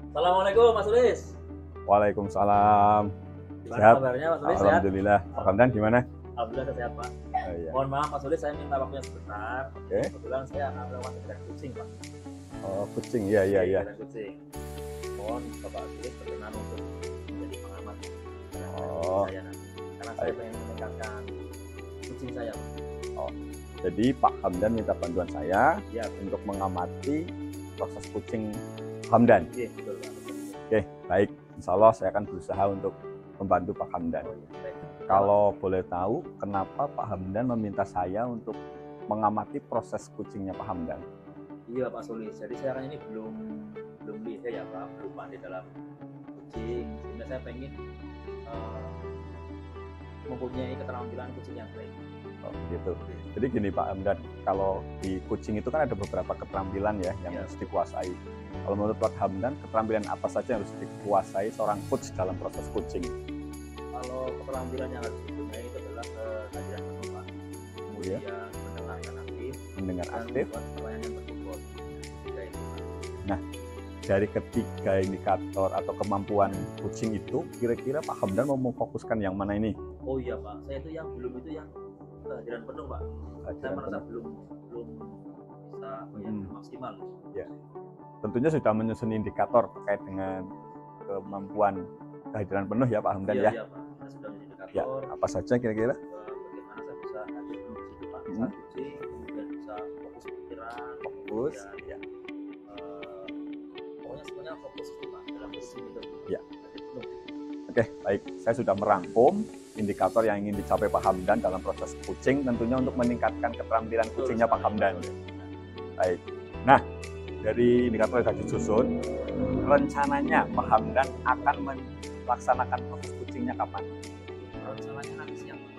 Assalamualaikum Mas Sulis. Waalaikumsalam. Gimana Sehat? kabarnya Mas Sulis? Sehat? Alhamdulillah. Pak Hamdan gimana? Alhamdulillah sehat Pak. Oh, iya. Mohon maaf Mas Sulis, saya minta waktunya sebentar. Oke. Kebetulan saya akan melakukan kegiatan kucing Pak. Oh, kucing. Iya. Kegiatan kucing. Mohon Bapak Sulis berkenan untuk menjadi pengamat Oh. saya nanti. Karena saya pengen meningkatkan kucing saya Pak. Oh, jadi Pak Hamdan minta bantuan saya Iya, untuk mengamati proses kucing Hamdan. iya betul Pak. Oke, baik. Insya Allah saya akan berusaha untuk membantu Pak Hamdan. Oh, iya, baik. Kalau boleh tahu, kenapa Pak Hamdan meminta saya untuk mengamati proses kucingnya Pak Hamdan? Iya Pak Sulis. Jadi saya kan ini belum bisa ya Pak, belum pandai dalam kucing. Sehingga saya pengen mempunyai keterampilan kucing yang baik. Oh, gitu. Jadi gini Pak Hamdan, kalau di kucing itu kan ada beberapa keterampilan ya yang harus dikuasai. Kalau menurut Pak Hamdan, keterampilan apa saja yang harus dikuasai seorang coach dalam proses kucing? Kalau keterampilan yang harus dipunyai itu adalah kehadiran penuh Pak. Kemudian mendengarkan aktif, Mendengar dan aktif. membuat pertanyaan yang berbobot. Tiga itu Pak. Nah, dari ketiga indikator atau kemampuan kucing itu, kira-kira Pak Hamdan mau memfokuskan yang mana ini? Oh iya Pak, saya itu yang belum itu yang kehadiran penuh Pak. Saya Kehadiran merasa penuh. belum bisa maksimal. Ya, tentunya sudah menyusun indikator terkait dengan kemampuan kehadiran penuh ya Pak Hamdan ya. Iya Pak, saya sudah menjadi indikator. Ya, apa saja kira-kira? Bagaimana saya bisa hadir penuh di situ Pak saat kucing, kemudian bisa fokus pikiran, Fokus. kemudian, Ya. pokoknya semuanya fokus itu Pak dalam kucing itu. Ya. Hadir penuh. Oke, baik. Saya sudah merangkum indikator yang ingin dicapai Pak Hamdan dalam proses kucing, tentunya untuk meningkatkan keterampilan kucingnya Pak Hamdan. Baik. Nah, dari indikator yang sudah disusun, rencananya Pak Hamdan akan melaksanakan proses kucingnya kapan? Rencananya nanti siang Pak.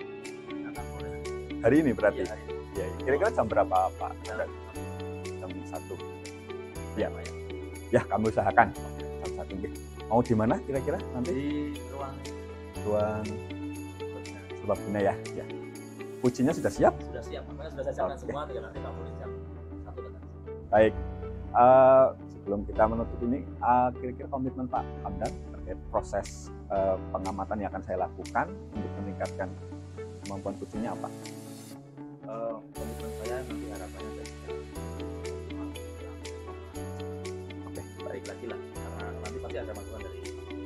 Akan mulai. Hari ini berarti? Iya, hari ini. Ya, kira-kira jam berapa Pak? Jam Jam 1. Ya, Ya, Pak, ya. ya kami usahakan jam 1. Mau di mana kira-kira nanti? Di ruang Serbaguna ya. Ya. Kucingnya sudah siap? sudah siap, makanya sudah saya siapkan Oke. semua, tinggal nanti Pak Polisi jam 1 datang. Baik. Sebelum kita menutup ini, kira-kira komitmen Pak Hamdan terkait proses pengamatan yang akan saya lakukan untuk meningkatkan kemampuan kucingnya apa? Komitmen saya nanti harapannya saya bisa Oke, baik lagi lah, karena nanti pasti ada masukan dari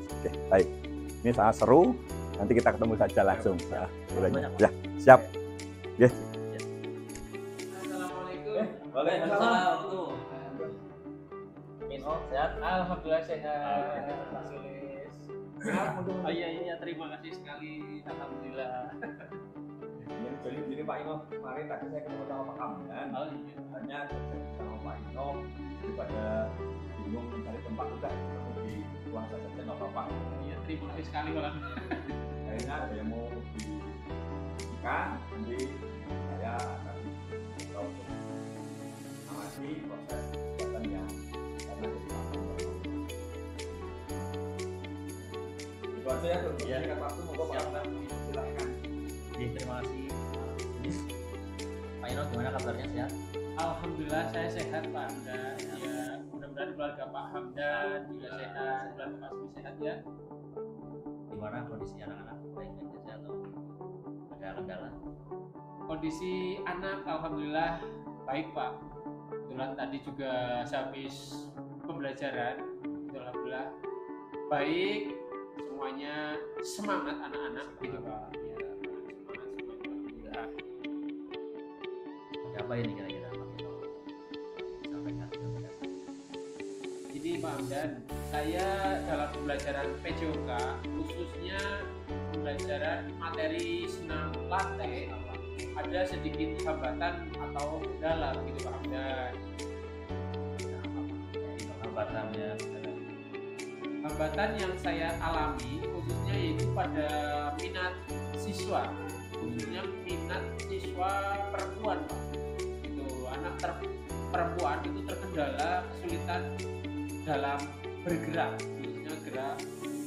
oke, baik. Ini sangat seru. Nanti kita ketemu saja langsung. Ya, banyak, Pak. ya, siap. Yes. Assalamualaikum. Waalaikumsalam. Mino, sehat? Alhamdulillah sehat. Alhamdulillah. Pak Sulis. Oh iya, terima kasih sekali. Alhamdulillah. Jadi Pak Ino, kemarin tadi saya ketemu sama Pak Hamdan. Oh iya. Hanya sama Pak Ino daripada bingung mencari tempat udah ketemu di ruang saja nggak apa-apa. Iya, terima kasih sekali Bang. Kayaknya ada yang mau diikan, nanti saya akan coba untuk amati proses kegiatan yang karena jadi itu aja ya untuk singkat waktu monggo Pak Hamdan silakan. Oke, terima kasih. Pak Ino, gimana kabarnya, sehat? Alhamdulillah saya sehat Pak Hamdan. Ya, mudah-mudahan keluarga Pak Hamdan juga sehat, keluarga Pak Sulis sehat ya. Gimana kondisi anak-anak? Baik-baik saja atau ada kendala? Kondisi anak alhamdulillah baik Pak. Kebetulan tadi juga sehabis pembelajaran, alhamdulillah baik, semuanya semangat anak-anak gitu Pak. Ya, semangat semuanya alhamdulillah. Apa ini kira-kira Pak Ino sampaikan? Jadi Pak Hamdan, saya dalam pembelajaran PJOK khususnya pembelajaran materi senam latte ada sedikit hambatan atau kendala gitu Pak Hamdan. Hambatannya Hambatan yang saya alami khususnya yaitu pada minat siswa, khususnya minat siswa perempuan Pak. Itu anak perempuan itu terkendala kesulitan dalam bergerak, khususnya gerak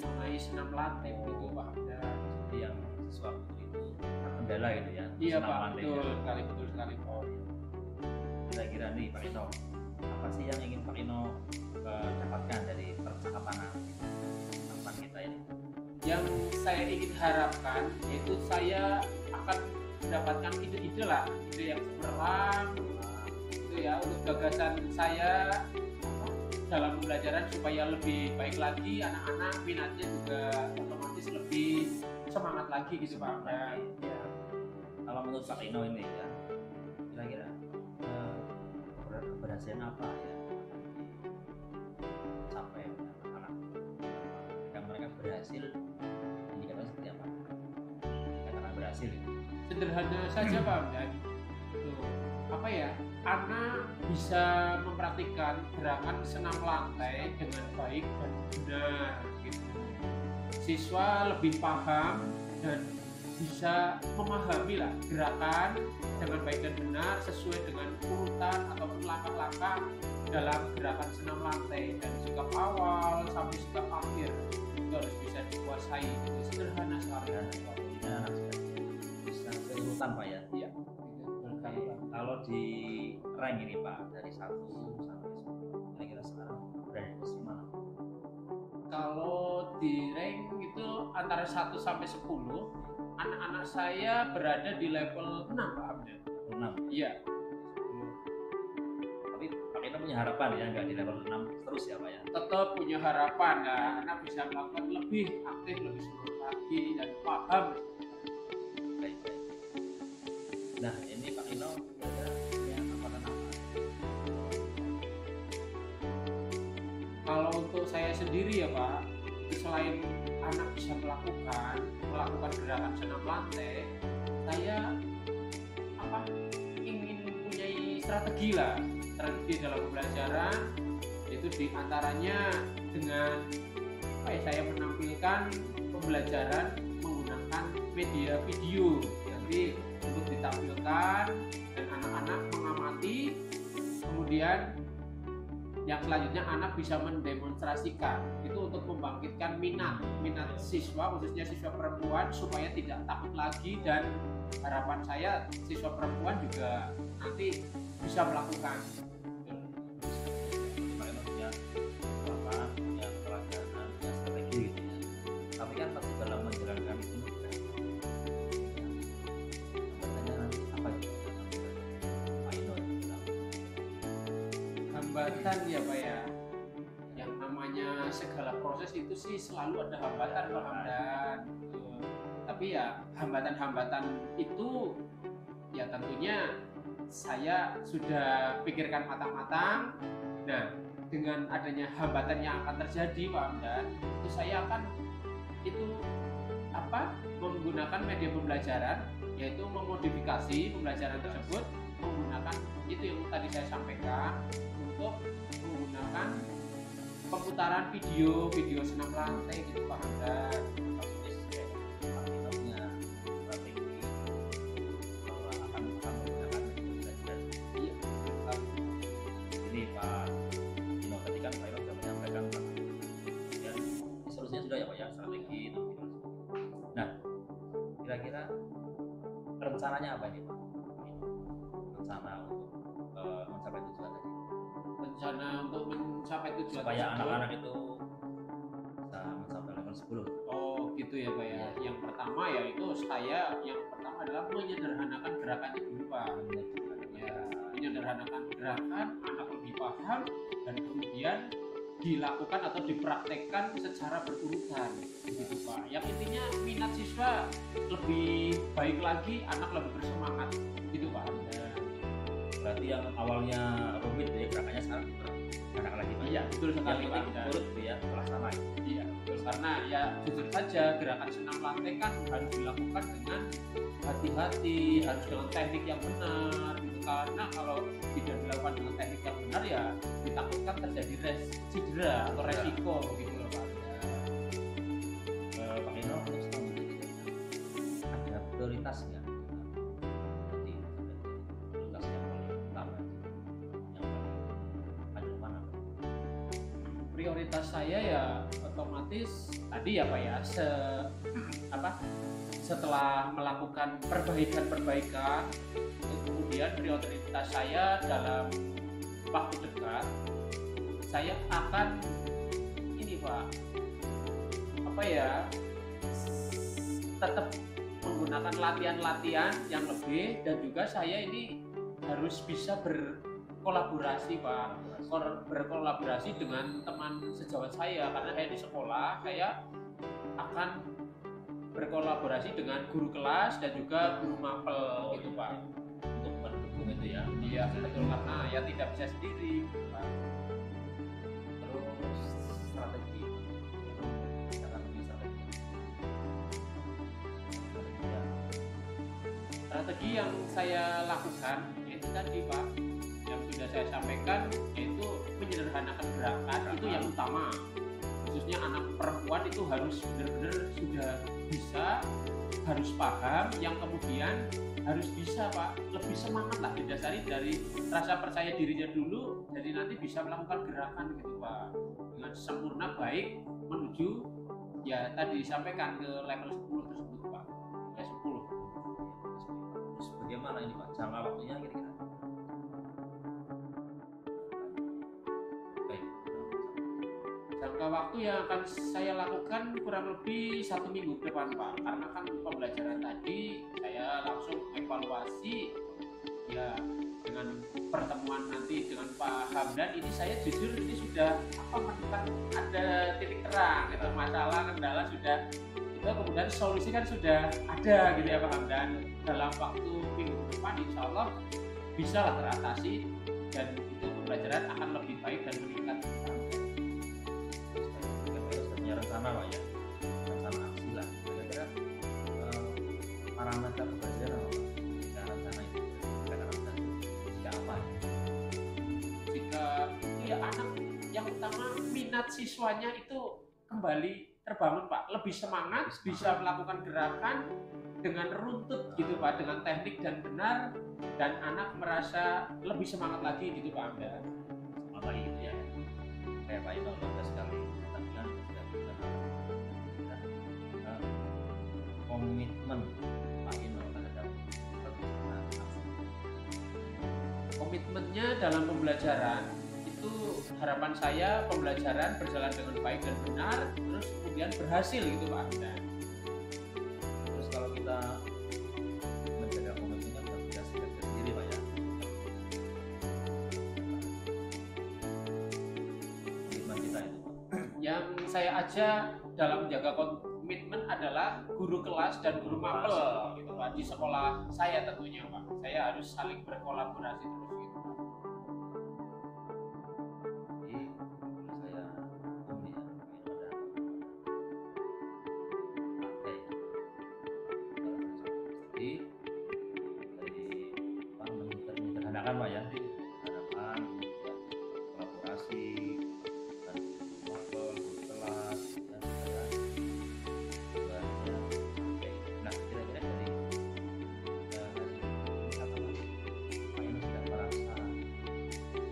mengenai senam latte gitu Pak Hamdan. seperti yang sesuatu itu terkendala gitu ya. Iya senam Pak, lantai betul ya. sekali, betul sekali Pak. Kira-kira nih Pak Ino, apa sih yang ingin Pak Ino dapatkan dari percakapan kita ini? Yang saya ingin harapkan yaitu saya akan mendapatkan ide-ide lah, ide yang cemerlang itu ya untuk gagasan saya dalam pembelajaran supaya lebih baik lagi, anak-anak minatnya juga otomatis lebih semangat lagi gitu Pak. Ya. Kalau menurut Pak Ino ini ya, kira-kira keberhasilan apa ya sampai anak yang mereka berhasil indikatornya seperti apa? Katakan berhasil ya. Sederhana saja Pak dan itu apa ya, anak bisa mempraktikkan gerakan senam lantai dengan baik dan benar gitu. Siswa lebih paham dan bisa memahami lah gerakan dengan baik dan benar sesuai dengan urutan ataupun langkah-langkah dalam gerakan senam lantai dari sikap awal sampai sikap akhir itu harus bisa dikuasai. Itu sederhana sekali. Ya, bisa urutan Pak ya. Iya. Kalau di rank ini Pak dari 1 sampai 10 kira-kira sekarang berada di mana? Kalau di rank itu antara 1 sampai 10, anak-anak saya berada di level 6 Pak Abdan. 6. Iya. Tapi Pak Ino punya harapan ya nggak di level 6 terus ya Pak ya? Tetap punya harapan nah, anak bisa melakukan lebih aktif, lebih semangat lagi dan paham. Baik. Nah ini Pak Ino kira-kira ya apa? Kalau untuk saya sendiri ya Pak, selain anak bisa melakukan gerakan senam lantai, saya ingin mempunyai strategi dalam pembelajaran, itu diantaranya dengan saya menampilkan pembelajaran menggunakan media video, jadi untuk ditampilkan dan anak-anak mengamati, kemudian yang selanjutnya anak bisa mendemonstrasikan itu untuk membangkitkan minat siswa, khususnya siswa perempuan supaya tidak takut lagi, dan harapan saya siswa perempuan juga nanti bisa melakukan. Punya pelajaran, punya strategi gitu ya. Tapi kan pasti dalam menjalankan itu katanya nanti apa gitu Pak Ino Hambatan ya Pak ya, yang namanya segala proses itu sih selalu ada hambatan Pak Hamdan. Tapi ya hambatan-hambatan itu ya tentunya saya sudah pikirkan matang-matang. Nah, dengan adanya hambatan yang akan terjadi Pak Hamdan, itu saya akan menggunakan media pembelajaran, yaitu memodifikasi pembelajaran tersebut menggunakan itu yang tadi saya sampaikan, untuk menggunakan pemutaran video senam lantai gitu Pak Hamdan. Sudah ya Pak ya, strategi itu. Nah, kira-kira rencananya apa ini Pak? Rencana untuk mencapai tujuan tadi. Rencana untuk mencapai tujuan Supaya tersebut. anak-anak itu bisa mencapai level 10. Oh gitu ya Pak ya. Yang pertama ya itu yang pertama adalah menyederhanakan gerakannya dulu Pak. Ya, menyederhanakan gerakan, anak lebih paham, dan kemudian dilakukan atau dipraktekkan secara berurutan gitu Pak. Yang intinya minat siswa lebih baik lagi, anak lebih bersemangat gitu Pak. Berarti yang awalnya rumit ya gerakannya sekarang enak lagi Pak. Iya betul sekali Pak. Urut ya terlaksana. Iya betul, karena ya jujur saja gerakan senam lantai kan harus dilakukan dengan hati-hati, harus dengan teknik yang benar gitu. Karena kalau tidak dilakukan dengan teknik yang benar ya ditakutkan terjadi cedera atau resiko gitu loh Pak. Pak Ino untuk selanjutnya ada prioritas nggak? Jadi prioritas yang paling utama, yang paling ada mana? Prioritas saya ya otomatis tadi ya Pak ya, setelah melakukan perbaikan, kemudian prioritas saya dalam waktu dekat saya akan ini Pak, apa ya, tetap menggunakan latihan-latihan yang lebih, dan juga saya ini harus bisa berkolaborasi Pak, berkolaborasi dengan teman sejawat saya, karena saya di sekolah saya akan berkolaborasi dengan guru kelas dan juga guru mapel gitu Pak. Untuk mendukung itu ya. Iya betul, karena ya tidak bisa sendiri Pak. Terus strategi, jangan lebih strategi. Strategi ya. Strategi yang saya lakukan itu tadi Pak, yang sudah saya sampaikan, yaitu menyederhanakan gerakan itu yang utama. Khususnya anak perempuan itu harus benar-benar sudah bisa, harus paham, yang kemudian harus bisa Pak, lebih semangat lah, didasari dari rasa percaya dirinya dulu, jadi nanti bisa melakukan gerakan gitu Pak, dengan sempurna, baik menuju ya tadi disampaikan ke level 10 tersebut Pak, ya 10. Terus bagaimana ini Pak, jangka waktunya kira-kira? Baik. Jangka waktu yang akan saya lakukan kurang lebih 1 minggu ke depan Pak, karena kan pembelajaran tadi saya langsung evaluasi ya, dengan pertemuan nanti dengan Pak Hamdan ini saya jujur ini sudah menemukan ada titik terang gitu, masalah kendala sudah itu, kemudian solusi kan sudah ada gitu ya Pak Hamdan, dalam waktu minggu depan insya Allah bisa lah teratasi, dan itu pembelajaran akan lebih baik dan meningkat. Punya rencana Pak ya, rencana aksi lah kira-kira, parameter pembelajaran apa Pak? Jika rencana itu katakan jika apa ya? Jika ya anak yang utama minat siswanya itu kembali terbangun Pak, lebih semangat, bisa melakukan gerakan dengan runtut gitu Pak, dengan teknik dan benar, dan anak merasa lebih semangat lagi gitu Pak Amda. Apa itu ya, kayak Pak Ino bagus sekali tadi kan sudah bisa komitmen Pak Ino terhadap pelaksanaan aksi. Komitmennya dalam pembelajaran itu, harapan saya pembelajaran berjalan dengan baik dan benar, terus kemudian berhasil gitu Pak Amda. Terus kalau kita menjaga komitmennya kita tidak sendiri Pak ya, komitmen kita itu Pak. Yang saya ajak dalam menjaga komitmen adalah guru kelas dan guru mapel gitu Pak, di sekolah saya tentunya Pak. Saya harus saling berkolaborasi terus gitu Pak. Jadi menurut saya ini ya, Pak Ino ada pakai jadi dari apa, menyederhanakan Pak ya, harapan kolaborasi dan mapel guru kelas dan saya tujuannya sampai. Nah kira-kira dari hasil ini apa Pak Ino sudah merasa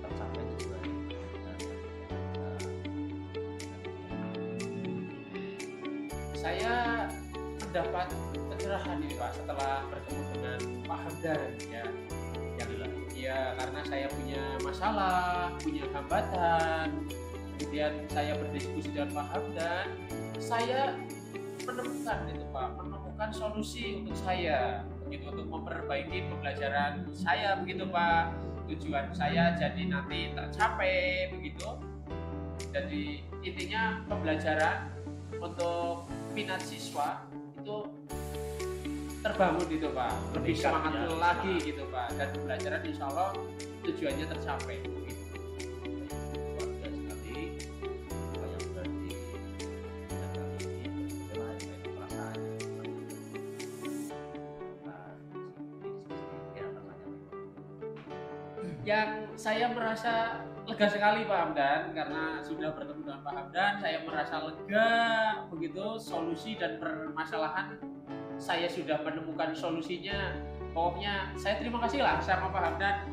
tercapai tujuannya dengan Saya mendapat pencerahan ini Pak setelah bertemu dengan Pak Hamdan ya. Ya karena saya punya masalah, punya hambatan, kemudian saya berdiskusi dengan Pak Hamdan, saya menemukan itu Pak, menemukan solusi untuk saya begitu, untuk memperbaiki pembelajaran saya begitu Pak. Tujuan saya jadi nanti tercapai begitu. Jadi intinya pembelajaran untuk minat siswa itu terbangun gitu Pak, lebih semangat lagi gitu Pak, dan pembelajaran insya Allah tujuannya tercapai gitu. luar biasa sekali apa yang sudah dilakukan ini. Bagaimana itu perasaannya? Nah, diskusi ya rasanya Yang saya merasa lega sekali Pak Hamdan, karena sudah bertemu dengan Pak Hamdan, saya merasa lega begitu, solusi dan permasalahan saya sudah menemukan solusinya. Pokoknya saya terima kasih lah sama Pak Hamdan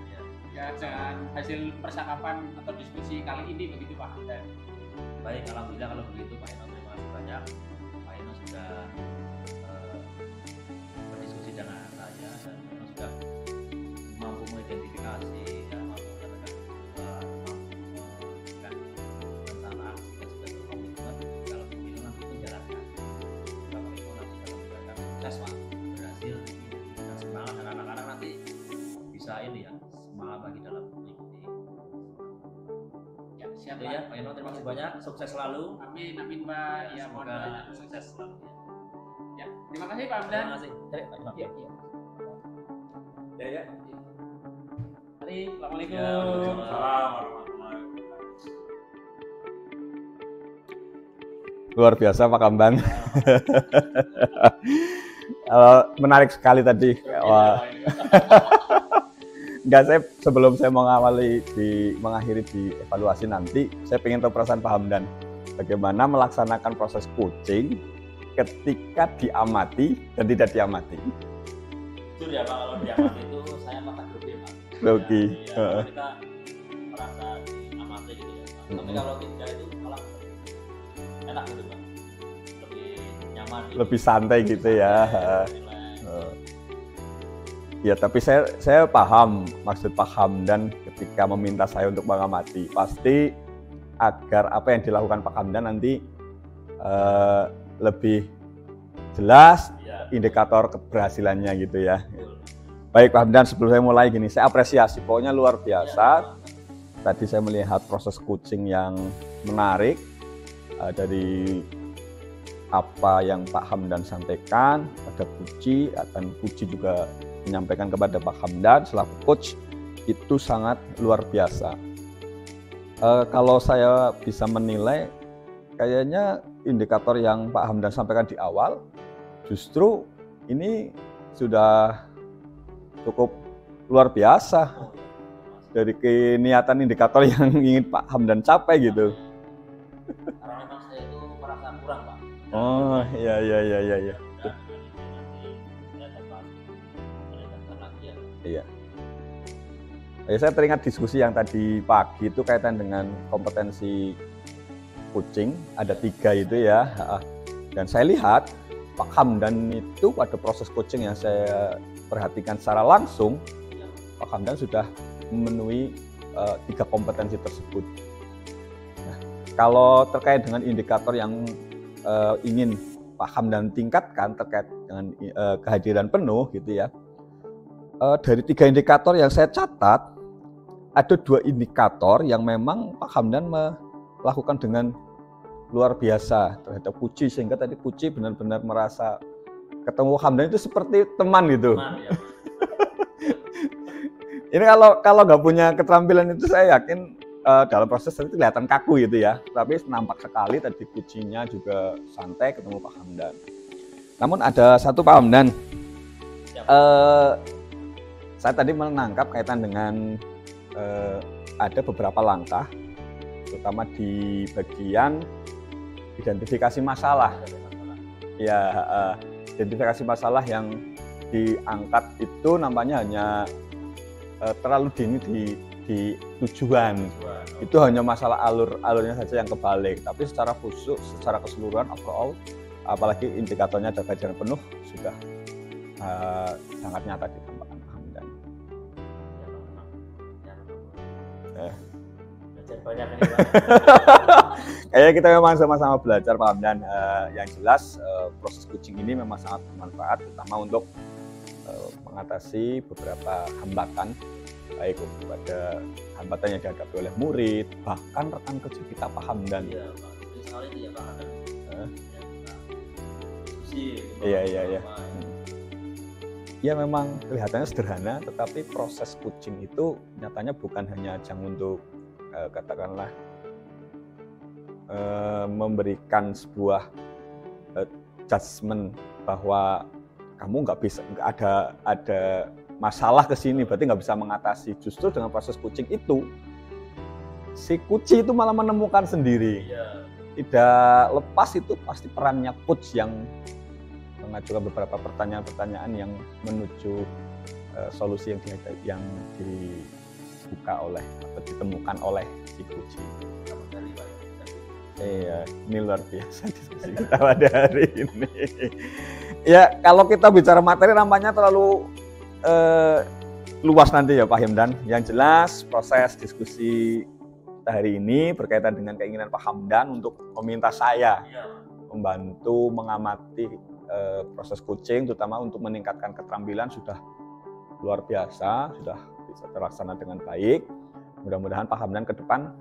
ya, dengan hasil percakapan atau diskusi kali ini begitu Pak Hamdan. baik. Alhamdulillah kalau begitu Pak Ino, terima kasih banyak Pak Ino sudah berdiskusi dengan saya, dan Pak Ino sudah mampu mengidentifikasi ya, mampu menyatakan mampu memberikan Siap, Oke ya, Pak Yono, terima kasih banyak. Sukses selalu. Amin, amin Pak. Ya, mohon Semoga doanya. sukses selalu. Ya, terima kasih Pak Hamdan. Terima kasih. Cari, Pak Yono. Ya, Ya. Mari, assalamualaikum. Ya, waalaikumsalam. Luar biasa Pak Hamdan. Menarik sekali tadi. Wah. Enggak, saya sebelum saya mengakhiri di evaluasi nanti, saya ingin tahu perasaan Pak Hamdan. Bagaimana melaksanakan proses coaching ketika diamati dan tidak diamati. Jujur ya Pak, kalau diamati itu saya makan grogi Pak. Grogi. Ya, kalau kita merasa diamati gitu ya Pak. Tapi kalau tidak itu malah enak gitu Pak. Lebih nyaman. Lebih santai gitu ya. Relax. Ya, tapi saya paham maksud Pak Hamdan ketika meminta saya untuk mengamati. Pasti agar apa yang dilakukan Pak Hamdan nanti lebih jelas Ya, indikator keberhasilannya gitu ya. betul. Baik Pak Hamdan, sebelum saya mulai gini, saya apresiasi, pokoknya luar biasa. Ya, Tadi saya melihat proses coaching yang menarik dari apa yang Pak Hamdan sampaikan, ada Puji, dan Puji juga menyampaikan kepada Pak Hamdan selaku coach, itu sangat luar biasa. Kalau saya bisa menilai, kayaknya indikator yang Pak Hamdan sampaikan di awal, justru ini sudah cukup luar biasa dari niatan indikator yang ingin Pak Hamdan capai gitu. Karena memang saya itu merasa kurang Pak. Oh iya. Iya. Saya teringat diskusi yang tadi pagi itu kaitan dengan kompetensi coaching, ada 3 itu ya. Dan saya lihat Pak Hamdan itu pada proses coaching yang saya perhatikan secara langsung, Pak Hamdan sudah memenuhi 3 kompetensi tersebut. Nah, kalau terkait dengan indikator yang ingin Pak Hamdan tingkatkan terkait dengan kehadiran penuh gitu ya. Dari 3 indikator yang saya catat, ada 2 indikator yang memang Pak Hamdan melakukan dengan luar biasa terhadap Puji, sehingga tadi Puji benar-benar merasa ketemu Hamdan itu seperti teman gitu. Teman, ya. Ini kalau nggak punya keterampilan itu, saya yakin dalam proses itu kelihatan kaku gitu ya. Tapi nampak sekali tadi Pujinya juga santai ketemu Pak Hamdan. Namun ada satu Pak Hamdan. Saya tadi menangkap kaitan dengan ada beberapa langkah, terutama di bagian identifikasi masalah. Ya, identifikasi masalah yang diangkat itu nampaknya hanya terlalu dini di tujuan. Itu hanya masalah alurnya saja yang kebalik. Tapi secara khusus, secara keseluruhan, overall, apalagi indikatornya ada kehadiran penuh, sudah sangat nyata ditampakkan Pak Hamdan. Belajar banyak ini Pak. Kayaknya kita memang sama-sama belajar Pak Hamdan. Yang jelas proses coaching ini memang sangat bermanfaat, terutama untuk mengatasi beberapa hambatan, baik kepada hambatan yang dihadapi oleh murid, bahkan rekan kerja kita Pak Hamdan. Iya Pak, misalnya itu ya Pak ada diskusi. Iya. Ya memang kelihatannya sederhana, tetapi proses coaching itu nyatanya bukan hanya ajang untuk katakanlah memberikan sebuah judgement bahwa kamu nggak ada masalah ke sini, berarti nggak bisa mengatasi. Justru dengan proses coaching itu, si coach itu malah menemukan sendiri. Iya. Tidak lepas itu pasti perannya coach yang mengajukan beberapa pertanyaan-pertanyaan yang menuju solusi yang dibuka oleh atau ditemukan oleh si coach. Iya, ini luar biasa diskusi kita pada hari ini. Ya, kalau kita bicara materi nampaknya terlalu luas nanti ya Pak Hamdan. Yang jelas proses diskusi kita hari ini berkaitan dengan keinginan Pak Hamdan untuk meminta saya membantu mengamati proses coaching, terutama untuk meningkatkan keterampilan, sudah luar biasa, sudah bisa terlaksana dengan baik. Mudah-mudahan Pak Hamdan ke depan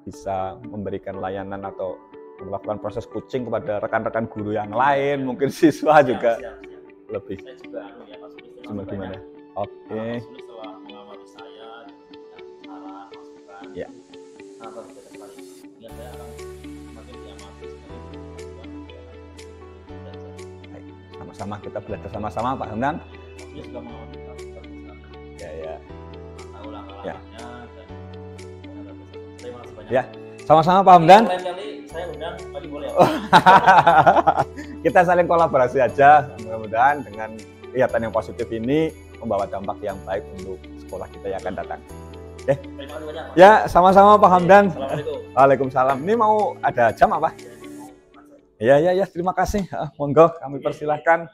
bisa memberikan layanan atau melakukan proses coaching kepada rekan-rekan guru yang lain, mungkin siswa juga siap. lebih Saya juga ya Pak Sulis gimana? Oke. Pak Sulis setelah mengamati saya dengan saran masukan Ya. sangat luar biasa sekali. Ya saya akan semakin diamati semakin belajar. Sama-sama kita belajar sama-sama Pak Hamdan. Dia juga mengamati Pak Sulis. Ya. Tahu langkah-langkahnya dan terima kasih banyak. Ya. Sama-sama Pak Hamdan. Lain kali saya undang lagi boleh ya. Kita saling kolaborasi aja, mudah-mudahan dengan kegiatan yang positif ini membawa dampak yang baik untuk sekolah kita yang akan datang. Terima kasih banyak. Pak. Ya, sama-sama Pak Hamdan. Assalamualaikum. Waalaikumsalam. Ini mau ada jam apa? Ya, terima kasih. Monggo kami persilahkan.